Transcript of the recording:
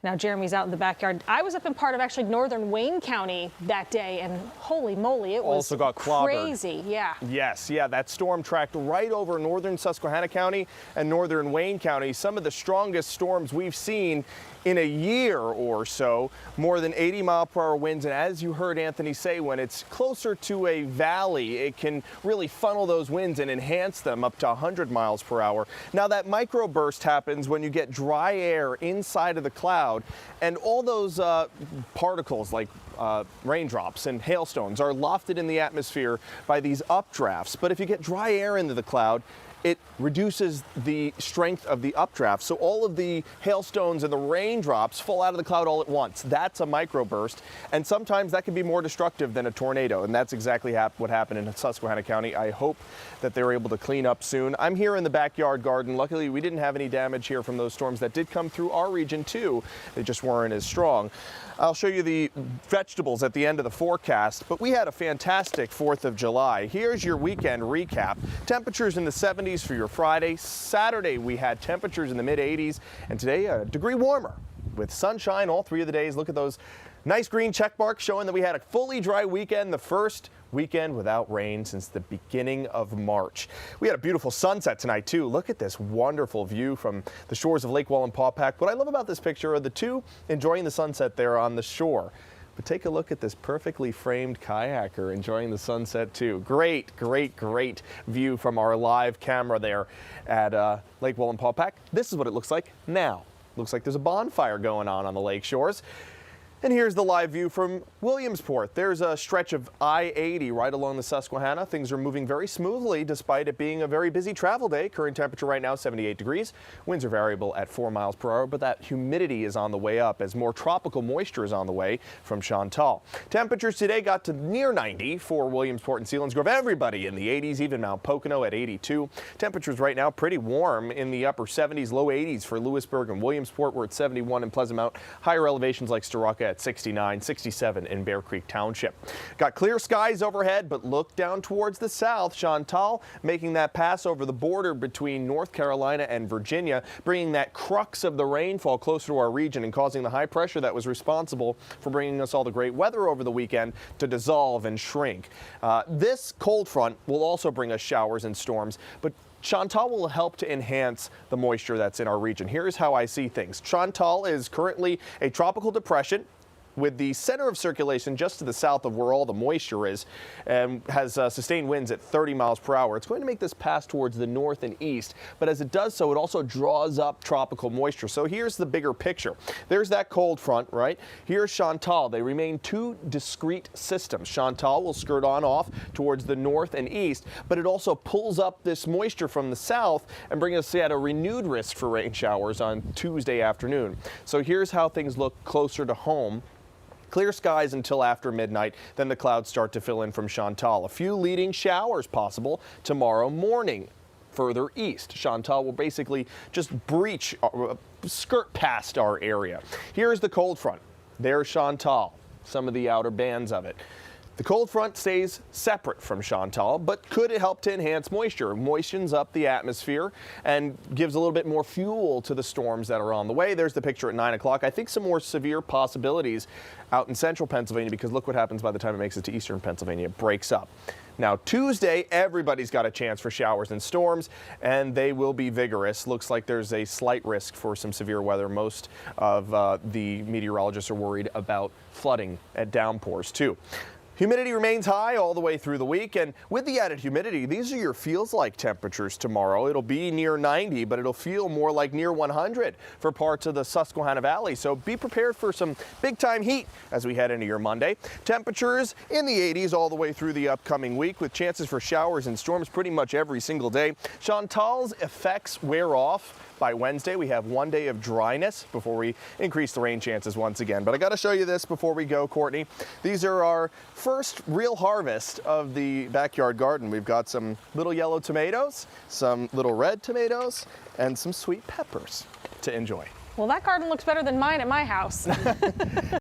Now Jeremy's out in the backyard. I was up in part of actually northern Wayne County that day, and holy moly, it was also got clobbered. Crazy. Yeah. Yes, that storm tracked right over northern Susquehanna County and northern Wayne County. Some of the strongest storms we've seen in a year or so, more than 80-mile-per-hour winds. And as you heard Anthony say, when it's closer to a valley, it can really funnel those winds and enhance them up to 100 miles per hour. Now that microburst happens when you get dry air inside of the cloud, and all those particles like raindrops and hailstones are lofted in the atmosphere by these updrafts. But if you get dry air into the cloud, it reduces the strength of the updraft. So all of the hailstones and the raindrops fall out of the cloud all at once. That's a microburst. And sometimes that can be more destructive than a tornado. And that's exactly what happened in Susquehanna County. I hope that they're able to clean up soon. I'm here in the backyard garden. Luckily, we didn't have any damage here from those storms that did come through our region too. They just weren't as strong. I'll show you the vegetables at the end of the forecast, but we had a fantastic 4th of July. Here's your weekend recap. Temperatures in the 70s for your Friday. Saturday, we had temperatures in the mid-80s, and today a degree warmer with sunshine all 3 of the days. Look at those nice green check marks showing that we had a fully dry weekend, the first weekend without rain since the beginning of March. We had a beautiful sunset tonight too. Look at this wonderful view from the shores of Lake Wallenpaupack. What I love about this picture are the two enjoying the sunset there on the shore. But take a look at this perfectly framed kayaker enjoying the sunset too. Great, great, great view from our live camera there at Lake Wallenpaupack. This is what it looks like now. Looks like there's a bonfire going on the lake shores. And here's the live view from Williamsport. There's a stretch of I-80 right along the Susquehanna. Things are moving very smoothly despite it being a very busy travel day. Current temperature right now 78 degrees. Winds are variable at 4 miles per hour, but that humidity is on the way up as more tropical moisture is on the way from Chantal. Temperatures today got to near 90 for Williamsport and Selinsgrove. Everybody in the 80s, even Mount Pocono at 82. Temperatures right now pretty warm in the upper 70s, low 80s for Lewisburg and Williamsport. We're at 71 in Pleasant Mount. Higher elevations like Starocca at 69, 67 in Bear Creek Township. Got clear skies overhead, but look down towards the south. Chantal making that pass over the border between North Carolina and Virginia, bringing that crux of the rainfall closer to our region and causing the high pressure that was responsible for bringing us all the great weather over the weekend to dissolve and shrink. This cold front will also bring us showers and storms, but Chantal will help to enhance the moisture that's in our region. Here's how I see things. Chantal is currently a tropical depression with the center of circulation just to the south of where all the moisture is, and has sustained winds at 30 miles per hour. It's going to make this pass towards the north and east, but as it does so, it also draws up tropical moisture. So here's the bigger picture. There's that cold front, right? Here's Chantal. They remain two discrete systems. Chantal will skirt on off towards the north and east, but it also pulls up this moisture from the south and brings us at a renewed risk for rain showers on Tuesday afternoon. So here's how things look closer to home. Clear skies until after midnight, then the clouds start to fill in from Chantal. A few leading showers possible tomorrow morning. Further east, Chantal will basically just skirt past our area. Here's the cold front. There's Chantal, some of the outer bands of it. The cold front stays separate from Chantal, but could it help to enhance moisture? Moistens up the atmosphere and gives a little bit more fuel to the storms that are on the way. There's the picture at 9 o'clock. I think some more severe possibilities out in central Pennsylvania, because look what happens by the time it makes it to eastern Pennsylvania. It breaks up. Now, Tuesday, everybody's got a chance for showers and storms, and they will be vigorous. Looks like there's a slight risk for some severe weather. Most of the meteorologists are worried about flooding and downpours, too. Humidity remains high all the way through the week, and with the added humidity, these are your feels-like temperatures tomorrow. It'll be near 90, but it'll feel more like near 100 for parts of the Susquehanna Valley. So be prepared for some big-time heat as we head into your Monday. Temperatures in the 80s all the way through the upcoming week, with chances for showers and storms pretty much every single day. Chantal's effects wear off. By Wednesday, we have 1 day of dryness before we increase the rain chances once again. But I got to show you this before we go, Courtney. These are our first real harvest of the backyard garden. We've got some little yellow tomatoes, some little red tomatoes, and some sweet peppers to enjoy. Well, that garden looks better than mine at my house.